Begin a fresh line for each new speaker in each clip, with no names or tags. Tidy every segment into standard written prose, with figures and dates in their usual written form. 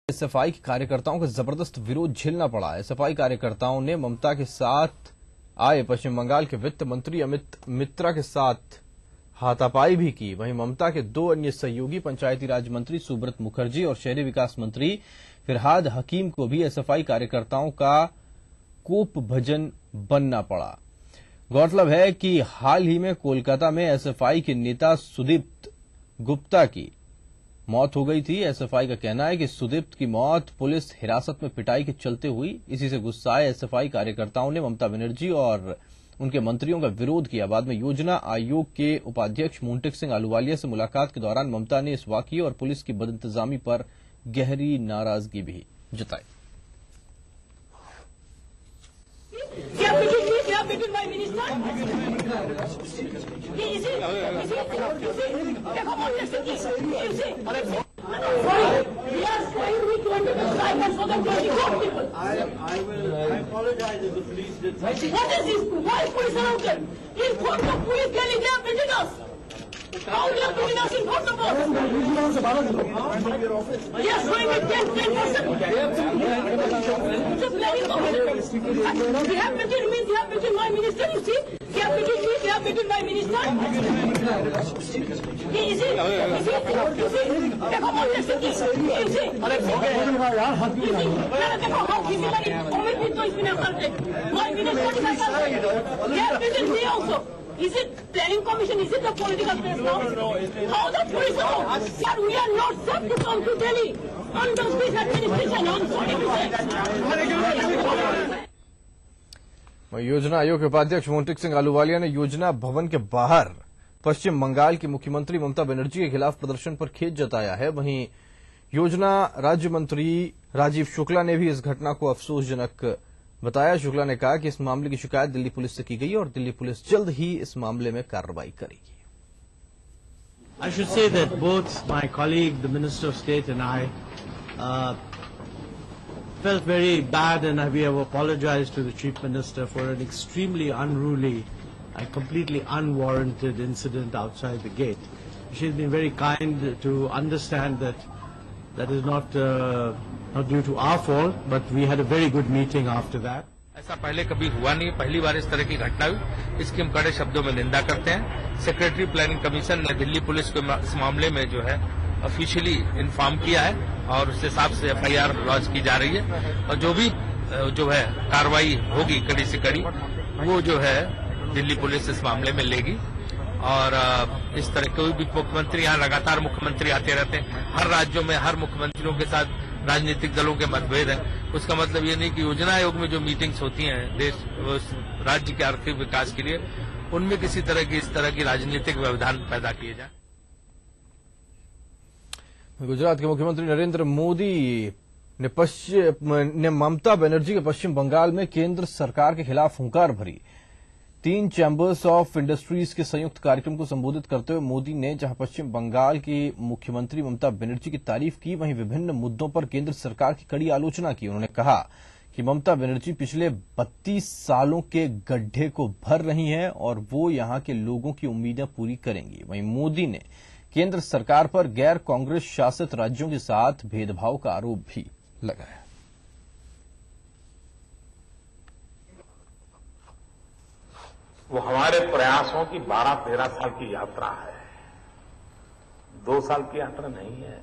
SFI के कार्यकर्ताओं का जबरदस्त विरोध झेलना पड़ा। एसएफआई कार्यकर्ताओं ने ममता के साथ आए पश्चिम बंगाल के वित्त मंत्री अमित मित्रा के साथ हाथापाई भी की। वहीं ममता के दो अन्य सहयोगी पंचायती राज मंत्री सुब्रत मुखर्जी और शहरी विकास मंत्री फिरहाद हकीम को भी एसएफआई कार्यकर्ताओं का कोप भजन बनना पड़ा। गौरतलब है कि हाल ही में कोलकाता में एसएफआई के नेता सुदीप्त गुप्ता की मौत हो गई थी। एसएफआई का कहना है कि सुदीप्त की मौत पुलिस हिरासत में पिटाई के चलते हुई। इसी से गुस्साए एसएफआई कार्यकर्ताओं ने ममता बनर्जी और उनके मंत्रियों का विरोध किया। बाद में योजना आयोग के उपाध्यक्ष मोंटेक सिंह अहलूवालिया से मुलाकात के दौरान ममता ने इस वाकये और पुलिस की बदइंतजामी पर गहरी नाराजगी भी जताई।
How we are putting us in front of us? Yes, going with 10%. We have between me, we have between my minister, you see? We have between me, we have between my minister. You see? देखो मोटे से की, you see? देखो how physically, only people is been assaulted. My minister is assaulted. We have between me also. Is it planning commission? Is it the political press now? How the police know? Sir, we are not safe to come to Delhi. Under this administration, I'm sorry to say.
योजना आयोग के उपाध्यक्ष मोंटेक सिंह अहलूवालिया ने योजना भवन के बाहर पश्चिम बंगाल की मुख्यमंत्री ममता बनर्जी के खिलाफ प्रदर्शन पर खेद जताया है। वहीं योजना राज्य मंत्री राजीव शुक्ला ने भी इस घटना को अफसोसजनक बताया। शुक्ला ने कहा कि इस मामले की शिकायत दिल्ली पुलिस से की गई और दिल्ली पुलिस जल्द ही इस मामले में कार्रवाई करेगी।
I should say that both my colleague, the Minister of State, and I felt very bad, and we have apologized to the Chief Minister for an extremely unruly and completely unwarranted incident outside the gate. She's been very kind to understand that that is not due to our fault, but we had a very good meeting after that.
ऐसा पहले कभी हुआ नहीं, पहली बार इस तरह की घटना हुई। इसकी हम कड़े शब्दों में निंदा करते हैं। सेक्रेटरी प्लानिंग कमीशन ने दिल्ली पुलिस को इस मामले में जो है ऑफिशियली इन्फॉर्म किया है और उस हिसाब से एफआईआर लॉन्च की जा रही है और जो भी जो है कार्रवाई होगी कड़ी से कड़ी वो जो है दिल्ली पुलिस इस मामले में लेगी। और इस तरह कोई भी मुख्यमंत्री, यहाँ लगातार मुख्यमंत्री आते रहते हैं, हर राज्यों में हर मुख्यमंत्रियों के साथ राजनीतिक दलों के मतभेद हैं। उसका मतलब ये नहीं कि योजना आयोग में जो मीटिंग्स होती हैं देश राज्य के आर्थिक विकास के लिए उनमें किसी तरह की इस तरह की राजनीतिक व्यवधान पैदा किए जाए।
गुजरात के मुख्यमंत्री नरेंद्र मोदी ने ममता बनर्जी के पश्चिम बंगाल में केंद्र सरकार के खिलाफ हुंकार भरी। 3 चैंबर्स ऑफ इंडस्ट्रीज के संयुक्त कार्यक्रम को संबोधित करते हुए मोदी ने जहां पश्चिम बंगाल की मुख्यमंत्री ममता बनर्जी की तारीफ की, वहीं विभिन्न मुद्दों पर केंद्र सरकार की कड़ी आलोचना की। उन्होंने कहा कि ममता बनर्जी पिछले 32 सालों के गड्ढे को भर रही हैं और वो यहां के लोगों की उम्मीदें पूरी करेंगी। वहीं मोदी ने केंद्र सरकार पर गैर कांग्रेस शासित राज्यों के साथ भेदभाव का आरोप भी लगाया।
वो हमारे प्रयासों की 12-13 साल की यात्रा है, 2 साल की यात्रा नहीं है।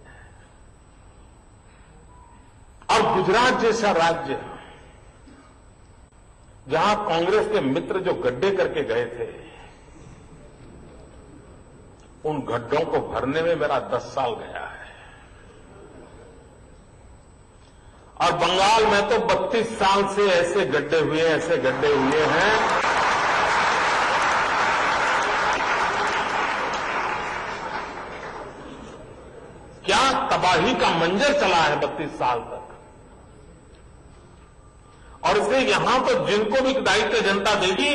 और गुजरात जैसा राज्य जहां कांग्रेस के मित्र जो गड्ढे करके गए थे उन गड्ढों को भरने में मेरा 10 साल गया है। और बंगाल में तो 32 साल से ऐसे गड्ढे हुए हैं क्या तबाही का मंजर चला है 32 साल तक। और इसलिए यहां तो जिनको भी दायित्व जनता देगी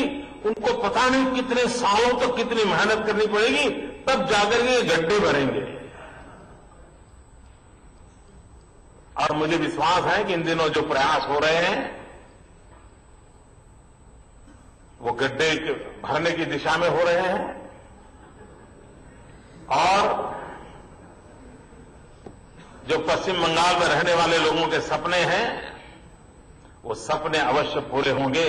उनको पता नहीं कितने सालों तक कितनी मेहनत करनी पड़ेगी, तब जाकर ये गड्ढे भरेंगे। और मुझे विश्वास है कि इन दिनों जो प्रयास हो रहे हैं वो गड्ढे भरने की दिशा में हो रहे हैं। और जो पश्चिम बंगाल में रहने वाले लोगों के सपने हैं वो सपने अवश्य पूरे होंगे,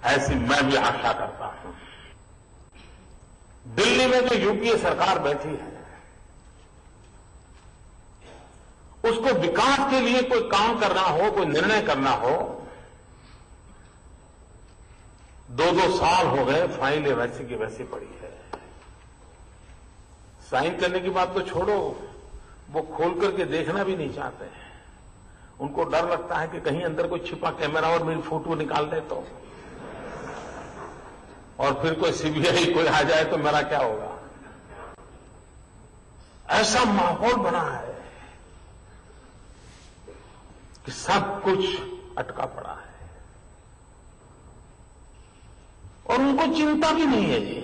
ऐसी मैं भी आशा करता हूं। दिल्ली में जो यूपीए सरकार बैठी है उसको विकास के लिए कोई काम करना हो, कोई निर्णय करना हो, 2-2 साल हो गए, फाइलें वैसी की वैसी पड़ी है। साइन करने की बात तो छोड़ो, वो खोल करके देखना भी नहीं चाहते हैं। उनको डर लगता है कि कहीं अंदर कोई छिपा कैमरा और मेरी फोटो निकाल दे तो, और फिर कोई सीबीआई कोई आ जाए तो मेरा क्या होगा। ऐसा माहौल बना है कि सब कुछ अटका पड़ा है और उनको चिंता भी नहीं है जी,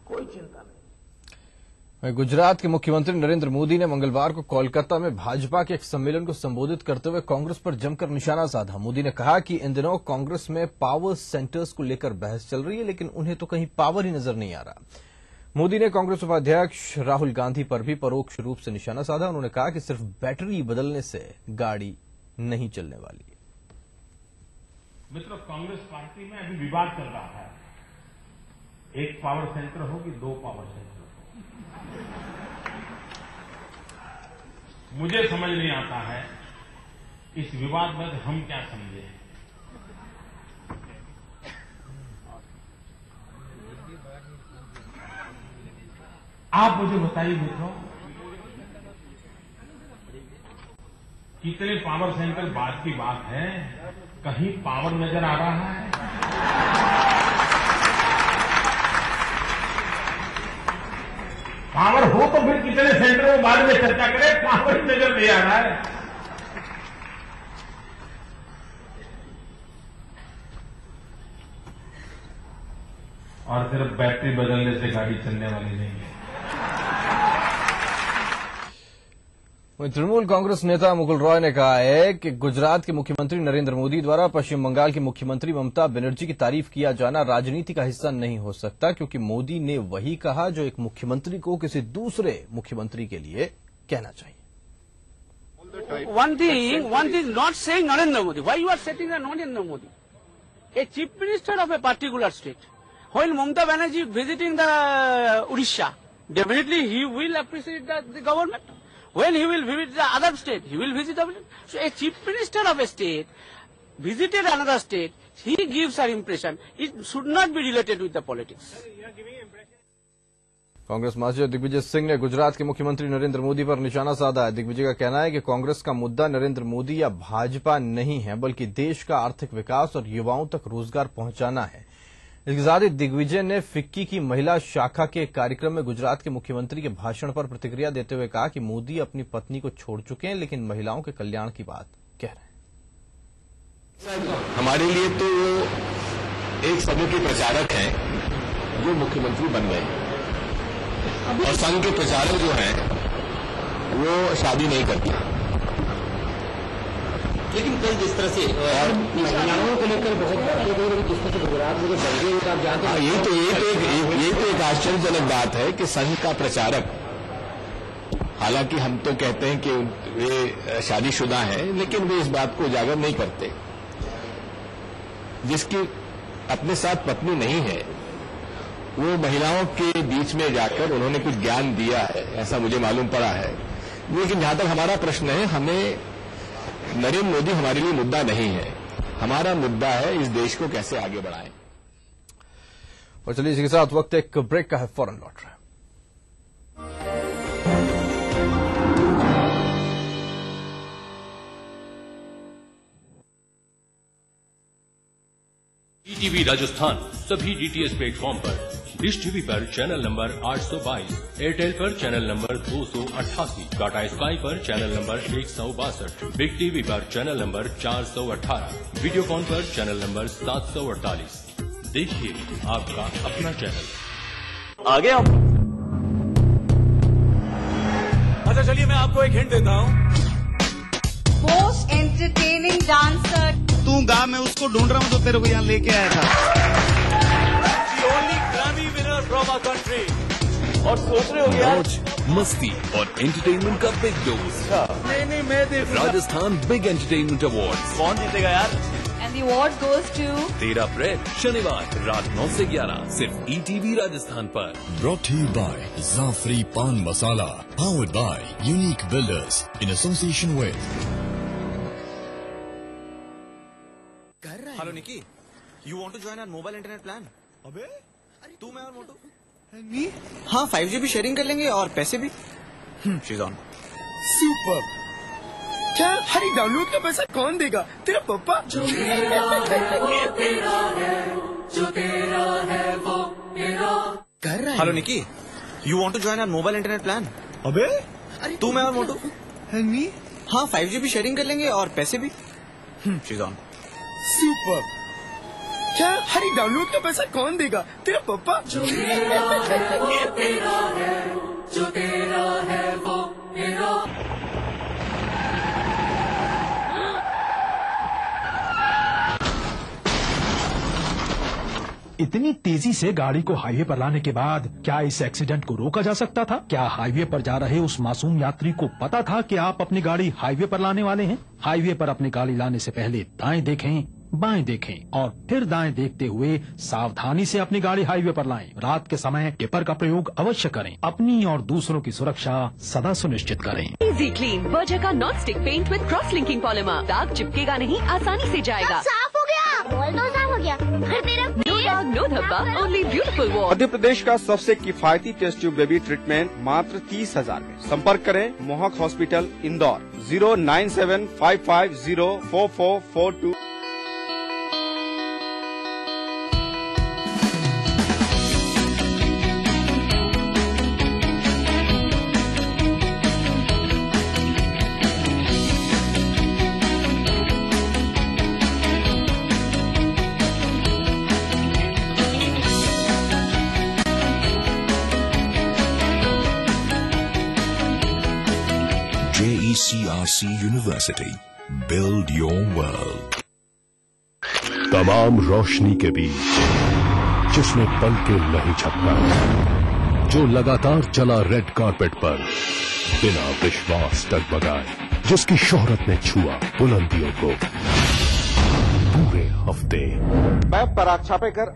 कोई चिंता नहीं।
गुजरात के मुख्यमंत्री नरेंद्र मोदी ने मंगलवार को कोलकाता में भाजपा के एक सम्मेलन को संबोधित करते हुए कांग्रेस पर जमकर निशाना साधा। मोदी ने कहा कि इन दिनों कांग्रेस में पावर सेंटर्स को लेकर बहस चल रही है, लेकिन उन्हें तो कहीं पावर ही नजर नहीं आ रहा। मोदी ने कांग्रेस उपाध्यक्ष राहुल गांधी पर भी परोक्ष रूप से निशाना साधा। उन्होंने कहा कि सिर्फ बैटरी बदलने से गाड़ी नहीं चलने वाली।
मित्रों, कांग्रेस पार्टी में अभी विवाद चल रहा है, एक पावर सेंटर हो कि 2 पावर सेंटर। मुझे समझ नहीं आता है इस विवाद में हम क्या समझे। आप मुझे बताइए मित्रों, कितने पावर सेंटर बात की बात है, कहीं पावर नजर आ रहा है? पावर हो तो फिर कितने सेंटर में बाद में चर्चा करें, पावर नजर नहीं आ रहा है। और सिर्फ बैटरी बदलने से गाड़ी चलने वाली नहीं है।
तृणमूल कांग्रेस नेता मुकुल रॉय ने कहा है कि गुजरात के मुख्यमंत्री नरेंद्र मोदी द्वारा पश्चिम बंगाल की मुख्यमंत्री ममता बनर्जी की तारीफ किया जाना राजनीति का हिस्सा नहीं हो सकता, क्योंकि मोदी ने वही कहा जो एक मुख्यमंत्री को किसी दूसरे मुख्यमंत्री के लिए कहना चाहिए।
One thing not saying Narendra Modi. Why you are setting a Narendra Modi? A chief minister of a particular state. While Mamata Banerjee visiting the Odisha, definitely he will appreciate the government. When he will visit the other state, he will visit the other. So a chief minister of a state visited another state, he gives an impression. It should not be related with the politics.
Congress महासचिव दिग्विजय सिंह ने गुजरात के मुख्यमंत्री नरेंद्र मोदी पर निशाना साधा है। दिग्विजय का कहना है कि कांग्रेस का मुद्दा नरेंद्र मोदी या भाजपा नहीं है, बल्कि देश का आर्थिक विकास और युवाओं तक रोजगार पहुंचाना है। इसके साथ ही दिग्विजय ने फिक्की की महिला शाखा के कार्यक्रम में गुजरात के मुख्यमंत्री के भाषण पर प्रतिक्रिया देते हुए कहा कि मोदी अपनी पत्नी को छोड़ चुके हैं, लेकिन महिलाओं के कल्याण की बात कह रहे हैं।
हमारे लिए तो एक समूह के प्रचारक हैं जो मुख्यमंत्री बन गए, और संघ के प्रचारक जो हैं वो शादी नहीं करते।
लेकिन कल जिस तरह से महिलाओं को लेकर बहुत बातें हुई, जिस तरह से गुजरात में दंगे हुए आप जानते हैं,
ये तो एक आश्चर्यजनक बात है कि संघ का प्रचारक, हालांकि हम तो कहते हैं कि वे शादीशुदा हैं, लेकिन वे इस बात को उजागर नहीं करते। जिसकी अपने साथ पत्नी नहीं है वो महिलाओं के बीच में जाकर उन्होंने कुछ ज्ञान दिया है, ऐसा मुझे मालूम पड़ा है। लेकिन जहां तक हमारा प्रश्न है, हमें नरेंद्र मोदी हमारे लिए मुद्दा नहीं है। हमारा मुद्दा है इस देश को कैसे आगे बढ़ाएं।
और चलिए इसी के साथ वक्त एक ब्रेक का है, फौरन लौट रहे हैं।
टीवी राजस्थान सभी डीटीएच प्लेटफॉर्म पर, डिश टीवी पर चैनल नंबर 822, एयरटेल पर चैनल नंबर 288, टाटा स्काई पर चैनल नंबर 162, बिग टीवी पर चैनल नंबर 418, वीडियोकॉन पर चैनल नंबर 748। देखिए आपका अपना चैनल।
आगे आप। अच्छा चलिए मैं आपको एक हिंट देता हूँ।
Most entertaining dancer.
तू गा, मैं उसको ढूंढ रहा हूँ तो तेरे को यहाँ लेके आया था। The only Grammy winner from our country। और सोच रहे हो यार
मस्ती और एंटरटेनमेंट का बिग डोज।
नहीं मैं
राजस्थान बिग एंटरटेनमेंट अवार्ड।
कौन जीतेगा यार?
And the award goes to
13 अप्रैल शनिवार रात 9 से 11 सिर्फ ETV राजस्थान पर।
Brought to you by Zafri Pan Masala, powered by Unique Builders in association with।
Hello Nikki, you want to join our mobile internet plan? अबे तू मैं और मोटू हाँ 5GB शेयरिंग कर लेंगे और पैसे भी she's on।
सुपर। क्या हरी डाउनलोड का पैसा कौन देगा? तेरा पापा। जो तेरा है वो मेरा कर रहा है।
Hello Nikki, you want to join our mobile internet plan?
अबे
तू मैं और मोटू
हनी
हाँ 5GB शेयरिंग कर लेंगे और पैसे भी she's on।
सुपर। क्या हरी डाउनलोड का पैसा कौन देगा? तेरा पापा। जो तेरा है वो मेरा।
इतनी तेजी से गाड़ी को हाईवे पर लाने के बाद क्या इस एक्सीडेंट को रोका जा सकता था? क्या हाईवे पर जा रहे उस मासूम यात्री को पता था कि आप अपनी गाड़ी हाईवे पर लाने वाले हैं? हाईवे पर अपनी गाड़ी लाने से पहले दाएं देखें, बाएं देखें और फिर दाएं देखते हुए सावधानी से अपनी गाड़ी हाईवे पर लाएं। रात के समय टिपर का प्रयोग अवश्य करें। अपनी और दूसरों की सुरक्षा सदा सुनिश्चित करें।
इजी क्लीन बर्जर का non stick paint with cross linking polymer. दाग चिपकेगा नहीं, आसानी से जाएगा।
साफ हो गया, वॉल तो साफ हो गया। फिर तेरा
नो दाग, नो धब्बा, only beautiful wall.
Madhya Pradesh का सबसे किफायती टेस्ट ट्यूब बेबी ट्रीटमेंट मात्र 30,000 में। संपर्क करें मोहक hospital Indore 09755044442।
JECRC University, build your world।
तमाम रोशनी के बीच जिसने पल के नहीं झपका, जो लगातार चला रेड कारपेट पर बिना विश्वास डगमगाए, जिसकी शोहरत ने छुआ बुलंदियों को पूरे हफ्ते।
मैं पराग छापेकर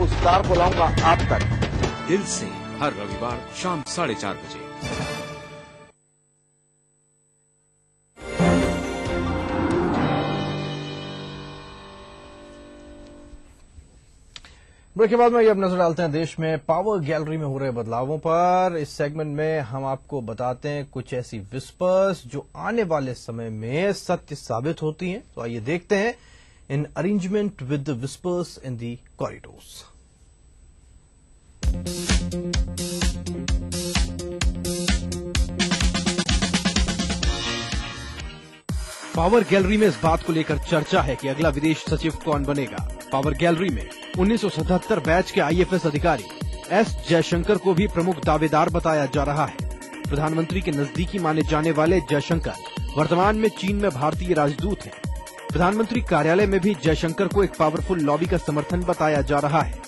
उस स्टार को लाऊंगा आप तक
दिल से हर रविवार शाम 4:30 बजे।
ब्रेक के बाद में ये अब नजर डालते हैं देश में पावर गैलरी में हो रहे बदलावों पर। इस सेगमेंट में हम आपको बताते हैं कुछ ऐसी विस्पर्स जो आने वाले समय में सत्य साबित होती हैं। तो आइए देखते हैं in arrangement with the whispers in the corridors.
Power gallery में इस बात को लेकर चर्चा है कि अगला विदेश सचिव कौन बनेगा। पावर गैलरी में 1977 बैच के IFS अधिकारी S जयशंकर को भी प्रमुख दावेदार बताया जा रहा है। प्रधानमंत्री के नजदीकी माने जाने वाले जयशंकर वर्तमान में चीन में भारतीय राजदूत हैं। प्रधानमंत्री कार्यालय में भी जयशंकर को एक पावरफुल लॉबी का समर्थन बताया जा रहा है।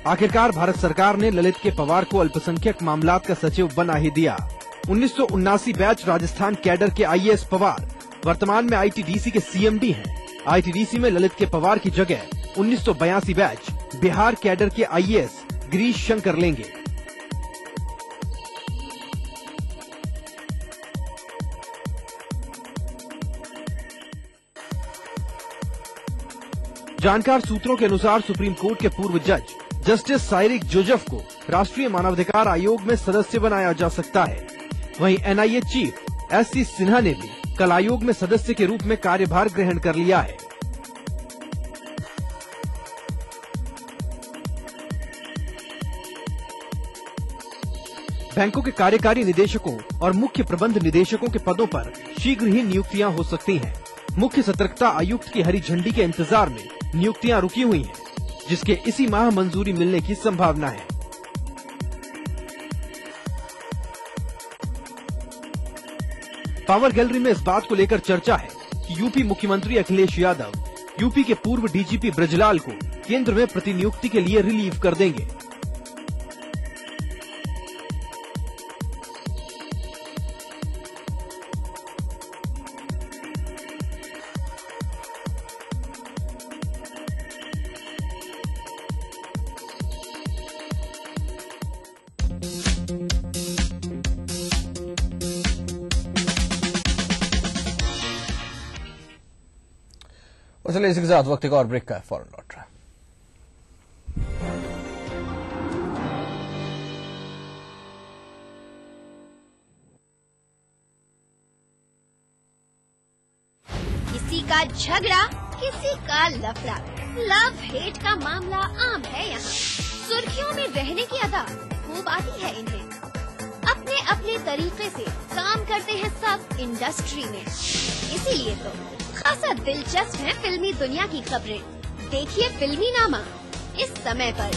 आखिरकार भारत सरकार ने ललित के पवार को अल्पसंख्यक मामलात का सचिव बना ही दिया। 1979 बैच राजस्थान कैडर के IAS पवार वर्तमान में ITDC के CMD हैं। ITDC में ललित के पवार की जगह 1982 बैच बिहार कैडर के IAS गिरीश शंकर लेंगे। जानकार सूत्रों के अनुसार सुप्रीम कोर्ट के पूर्व जज जस्टिस साइरिक जोसेफ को राष्ट्रीय मानवाधिकार आयोग में सदस्य बनाया जा सकता है। वहीं NIA चीफ SC सिन्हा ने भी कल आयोग में सदस्य के रूप में कार्यभार ग्रहण कर लिया है। बैंकों के कार्यकारी निदेशकों और मुख्य प्रबंध निदेशकों के पदों पर शीघ्र ही नियुक्तियां हो सकती हैं। मुख्य सतर्कता आयुक्त की हरी झंडी के इंतजार में नियुक्तियां रुकी हुई हैं, जिसके इसी माह मंजूरी मिलने की संभावना है। पावर गैलरी में इस बात को लेकर चर्चा है कि यूपी मुख्यमंत्री अखिलेश यादव यूपी के पूर्व डीजीपी ब्रजलाल को केंद्र में प्रतिनियुक्ति के लिए रिलीव कर देंगे।
चलिए इसी के साथ वक्त एक और ब्रेक का है, फौरन लौट रहा है।
किसी का झगड़ा, किसी का लफड़ा, लव हेट का मामला आम है यहाँ। सुर्खियों में रहने की अदा खूब आती है इन्हें। अपने अपने तरीके से काम करते हैं सब इंडस्ट्री में, इसीलिए तो खासा दिलचस्प है फिल्मी दुनिया की खबरें। देखिए फिल्मी नामा इस समय पर।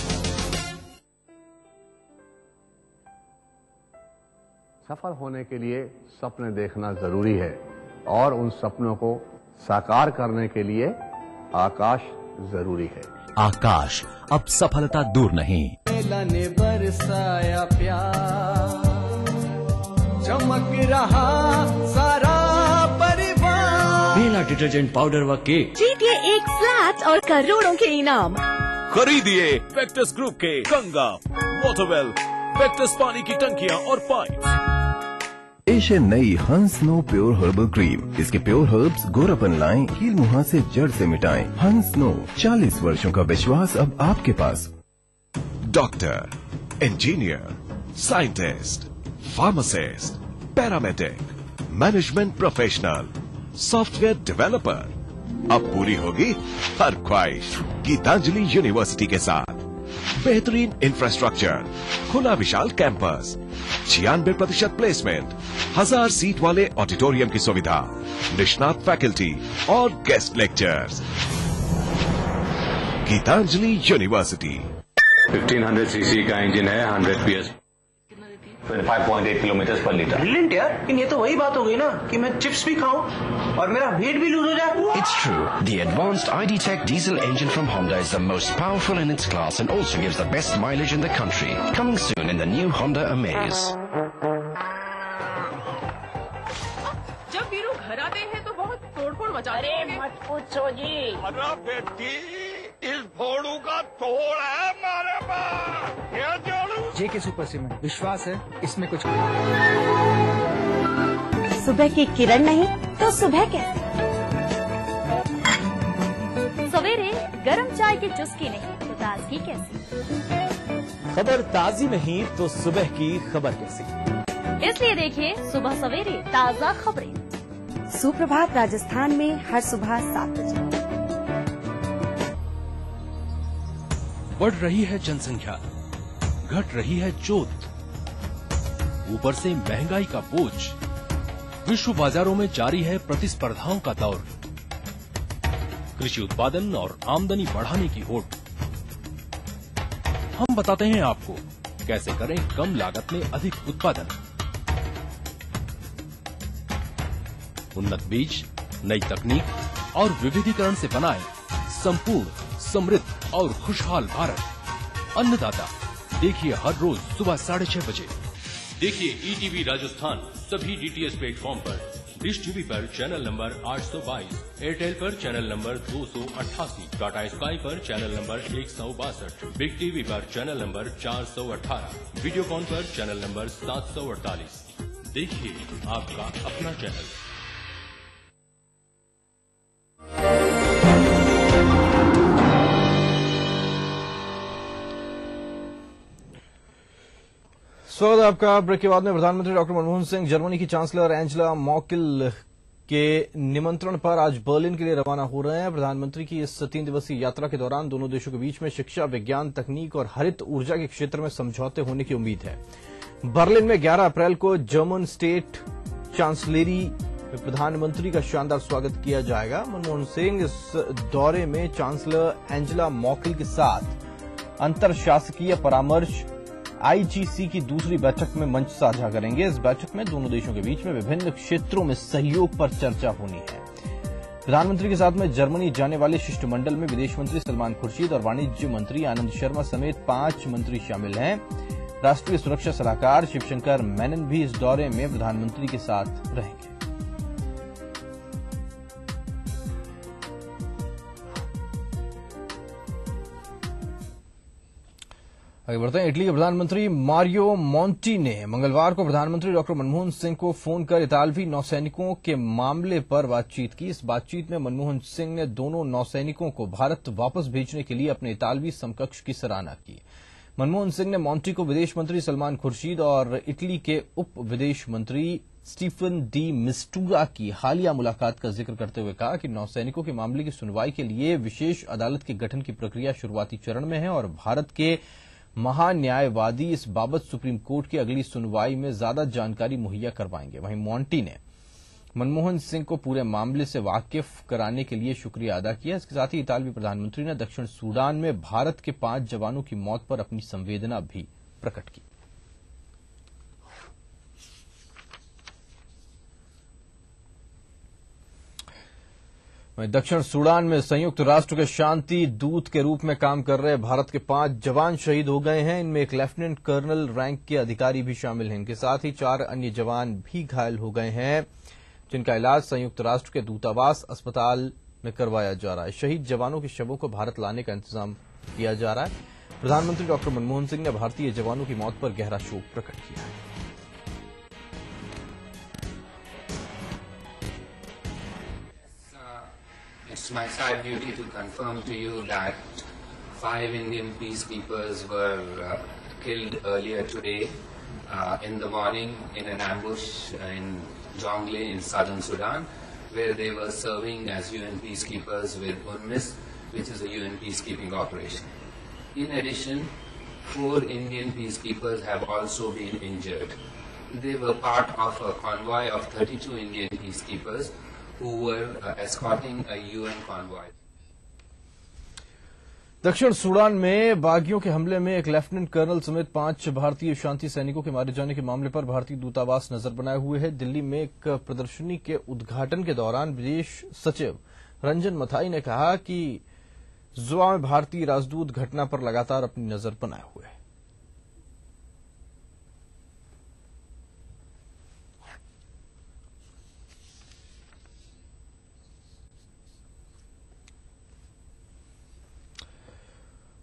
सफल होने के लिए सपने देखना जरूरी है और उन सपनों को साकार करने के लिए आकाश जरूरी है।
आकाश अब सफलता दूर नहीं।
ने बरसाया प्यार, चमक रहा सारा परिवार।
बेला डिटर्जेंट पाउडर व केक
जीतिए एक फ्लैट और करोड़ों के इनाम।
खरीदिए वेक्टस ग्रुप के गंगा, वाटरवेल, वेक्टस पानी की टंकियां और पाइप।
पेश है नई हंस नो प्योर हर्बल क्रीम। इसके प्योर हर्ब्स गोरापन लाएं, कील मुहां से जड़ से मिटाएं। हंस नो, 40 वर्षों का विश्वास अब आपके पास।
Doctor, engineer, scientist, pharmacist, paramedic, management professional, software developer, अब पूरी होगी हर ख्वाहिश गीतांजलि यूनिवर्सिटी के साथ। बेहतरीन इंफ्रास्ट्रक्चर, खुला विशाल कैंपस, 96% प्लेसमेंट, 1000 सीट वाले ऑडिटोरियम की सुविधा, निष्णात फैकल्टी और guest lectures. Gitanjali university.
1500 CC का इंजन है, 100 PS, 25.8 किलोमीटर पर लीटर।
ब्रिलियंट यार, लेकिन ये तो वही बात हो गई ना कि मैं चिप्स भी खाऊं और मेरा वेट भी लूज हो जाए।
It's true. The advanced ID.Tech diesel engine from Honda is the most powerful in its class and also gives the best mileage in the country. Coming soon in the new Honda Amaze.
जब वीरू घर आते हैं तो बहुत तोड़फोड़ मचाते हैं। अरे मत पूछो जी।
अरे बेटी, इस भोड़ू का तोड़ है हमारे पास। ये जोड़ू
जेके सुपर सीमेंट, विश्वास है इसमें कुछ।
सुबह की किरण नहीं तो सुबह कैसे? सवेरे गरम चाय की चुस्की नहीं तो ताजगी कैसी?
खबर ताजी नहीं तो सुबह की खबर कैसी?
इसलिए देखिए सुबह सवेरे ताजा खबरें। सुप्रभात राजस्थान में हर सुबह 7 बजे।
बढ़ रही है जनसंख्या, घट रही है जोत, ऊपर से महंगाई का बोझ, विश्व बाजारों में जारी है प्रतिस्पर्धाओं का दौर, कृषि उत्पादन और आमदनी बढ़ाने की होड़। हम बताते हैं आपको कैसे करें कम लागत में अधिक उत्पादन। उन्नत बीज, नई तकनीक और विविधीकरण से बनाए संपूर्ण, समृद्ध और खुशहाल भारत। अन्नदाता देखिए हर रोज सुबह 6:30 बजे।
देखिए ईटीवी राजस्थान सभी डीटीएच प्लेटफॉर्म पर। डिश टीवी पर चैनल नंबर 822, एयरटेल पर चैनल नंबर 288, टाटा स्काई पर चैनल नंबर 162, बिग टीवी पर चैनल नंबर 418, वीडियोकॉन पर चैनल नंबर 748। देखिए आपका अपना चैनल।
स्वागत है आपका। ब्रेक के बाद में प्रधानमंत्री डॉक्टर मनमोहन सिंह जर्मनी की चांसलर एंजेला मर्केल के निमंत्रण पर आज बर्लिन के लिए रवाना हो रहे हैं। प्रधानमंत्री की इस 3 दिवसीय यात्रा के दौरान दोनों देशों के बीच में शिक्षा, विज्ञान, तकनीक और हरित ऊर्जा के क्षेत्र में समझौते होने की उम्मीद है। बर्लिन में 11 अप्रैल को जर्मन स्टेट चांसलरी में प्रधानमंत्री का शानदार स्वागत किया जाएगा। मनमोहन सिंह इस दौरे में चांसलर एंजेला मर्केल के साथ अंतर शासकीय परामर्श आईजीसी की दूसरी बैठक में मंच साझा करेंगे। इस बैठक में दोनों देशों के बीच में विभिन्न क्षेत्रों में सहयोग पर चर्चा होनी है। प्रधानमंत्री के साथ में जर्मनी जाने वाले शिष्टमंडल में विदेश मंत्री सलमान खुर्शीद और वाणिज्य मंत्री आनंद शर्मा समेत 5 मंत्री शामिल हैं। राष्ट्रीय सुरक्षा सलाहकार शिवशंकर मेनन भी इस दौरे में प्रधानमंत्री के साथ रहेंगे। आगे बढ़ते हैं। इटली के प्रधानमंत्री मारियो मोंटी ने मंगलवार को प्रधानमंत्री डॉक्टर मनमोहन सिंह को फोन कर इतालवी नौसैनिकों के मामले पर बातचीत की। इस बातचीत में मनमोहन सिंह ने दोनों नौसैनिकों को भारत वापस भेजने के लिए अपने इतालवी समकक्ष की सराहना की। मनमोहन सिंह ने मोंटी को विदेश मंत्री सलमान खुर्शीद और इटली के उप विदेश मंत्री स्टीफन डी मिस्टूरा की हालिया मुलाकात का जिक्र करते हुए कहा कि नौसैनिकों के मामले की सुनवाई के लिए विशेष अदालत के गठन की प्रक्रिया शुरुआती चरण में है और भारत के महान्यायवादी इस बाबत सुप्रीम कोर्ट की अगली सुनवाई में ज्यादा जानकारी मुहैया करवाएंगे। वहीं मोंटी ने मनमोहन सिंह को पूरे मामले से वाकिफ कराने के लिए शुक्रिया अदा किया। इसके साथ ही इतालवी प्रधानमंत्री ने दक्षिण सूडान में भारत के 5 जवानों की मौत पर अपनी संवेदना भी प्रकट की। दक्षिण सूडान में संयुक्त राष्ट्र के शांति दूत के रूप में काम कर रहे भारत के 5 जवान शहीद हो गए हैं। इनमें एक लेफ्टिनेंट कर्नल रैंक के अधिकारी भी शामिल हैं। इनके साथ ही 4 अन्य जवान भी घायल हो गए हैं, जिनका इलाज संयुक्त राष्ट्र के दूतावास अस्पताल में करवाया जा रहा है। शहीद जवानों के शवों को भारत लाने का इंतजाम किया जा रहा है। प्रधानमंत्री डॉक्टर मनमोहन सिंह ने भारतीय जवानों की मौत पर गहरा शोक प्रकट किया है।
It's my sad duty to confirm to you that 5 Indian peacekeepers were killed earlier today in the morning in an ambush in Jonglei in southern Sudan, where they were serving as UN peacekeepers with UNMISS, which is a UN peacekeeping operation. In addition, 4 Indian peacekeepers have also been injured. They were part of a convoy of 32 Indian peacekeepers who were escorting a UN convoy.
दक्षिण Sudan में बागियों के हमले में एक lieutenant colonel समेत 5 भारतीय शांति सैनिकों के मारे जाने के मामले पर भारतीय दूतावास नजर बनाए हुए है। दिल्ली में एक प्रदर्शनी के उद्घाटन के दौरान विदेश सचिव रंजन मथाई ने कहा कि जुआ में भारतीय राजदूत घटना पर लगातार अपनी नजर बनाए हुए हैं।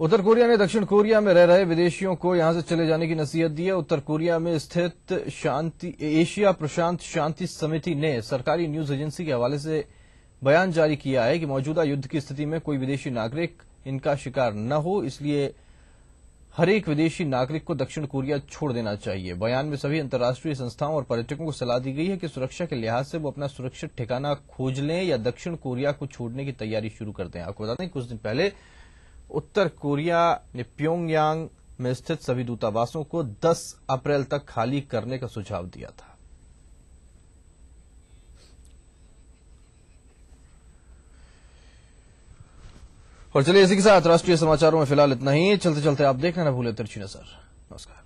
उत्तर कोरिया ने दक्षिण कोरिया में रह रहे विदेशियों को यहां से चले जाने की नसीहत दी है। उत्तर कोरिया में स्थित एशिया प्रशांत शांति समिति ने सरकारी न्यूज एजेंसी के हवाले से बयान जारी किया है कि मौजूदा युद्ध की स्थिति में कोई विदेशी नागरिक इनका शिकार न हो, इसलिए हर एक विदेशी नागरिक को दक्षिण कोरिया छोड़ देना चाहिए। बयान में सभी अंतर्राष्ट्रीय संस्थाओं और पर्यटकों को सलाह दी गई है कि सुरक्षा के लिहाज से वो अपना सुरक्षित ठिकाना खोज लें या दक्षिण कोरिया को छोड़ने की तैयारी शुरू कर दें। आपको बता दें कुछ दिन पहले उत्तर कोरिया ने प्योंगयांग में स्थित सभी दूतावासों को 10 अप्रैल तक खाली करने का सुझाव दिया था। और चलिए इसी के साथ राष्ट्रीय समाचारों में फिलहाल इतना ही। चलते चलते आप देखना न भूलें तिरछी नजर। नमस्कार।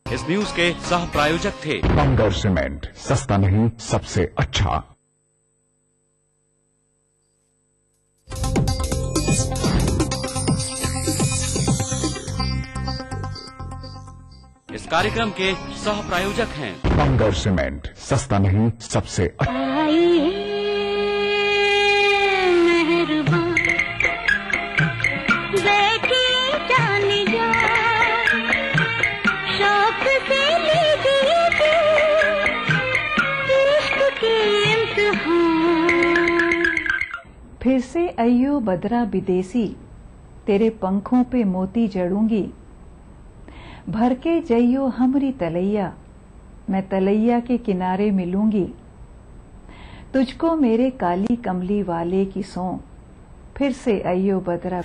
इस न्यूज के सह प्रायोजक थे
बंगर सीमेंट, सस्ता नहीं सबसे अच्छा।
इस कार्यक्रम के सह प्रायोजक हैं
बंगर सीमेंट, सस्ता नहीं सबसे अच्छा।
फिर से अय्यो बदरा विदेशी, तेरे पंखों पे मोती जड़ूंगी। भर के जइयो हमरी तलैया, मैं तलैया के किनारे मिलूंगी। तुझको मेरे काली कमली वाले की सौं, फिर से अय्यो बदरा।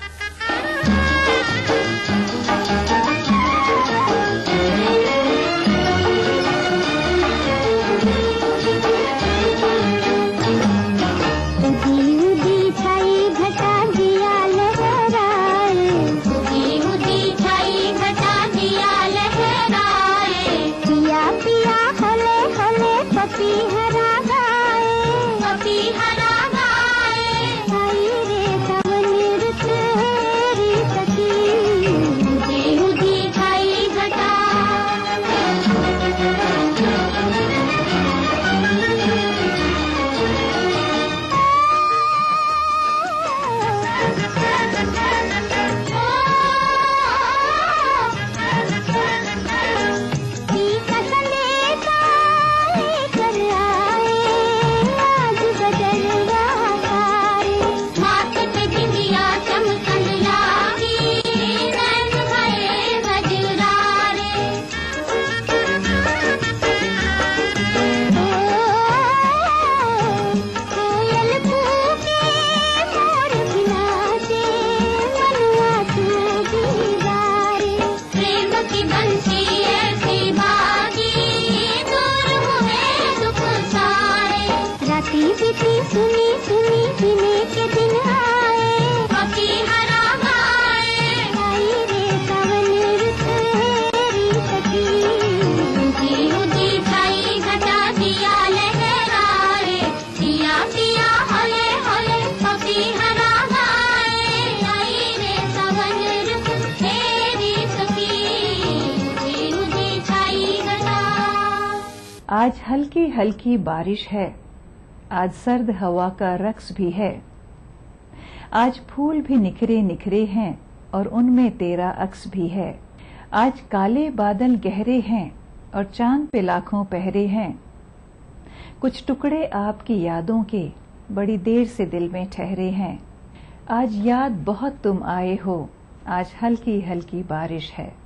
आज हल्की हल्की बारिश है, आज सर्द हवा का रक्स भी है। आज फूल भी निखरे निखरे हैं और उनमें तेरा अक्स भी है। आज काले बादल गहरे हैं और चांद पे लाखों पहरे हैं। कुछ टुकड़े आपकी यादों के बड़ी देर से दिल में ठहरे हैं। आज याद बहुत तुम आए हो, आज हल्की हल्की बारिश है।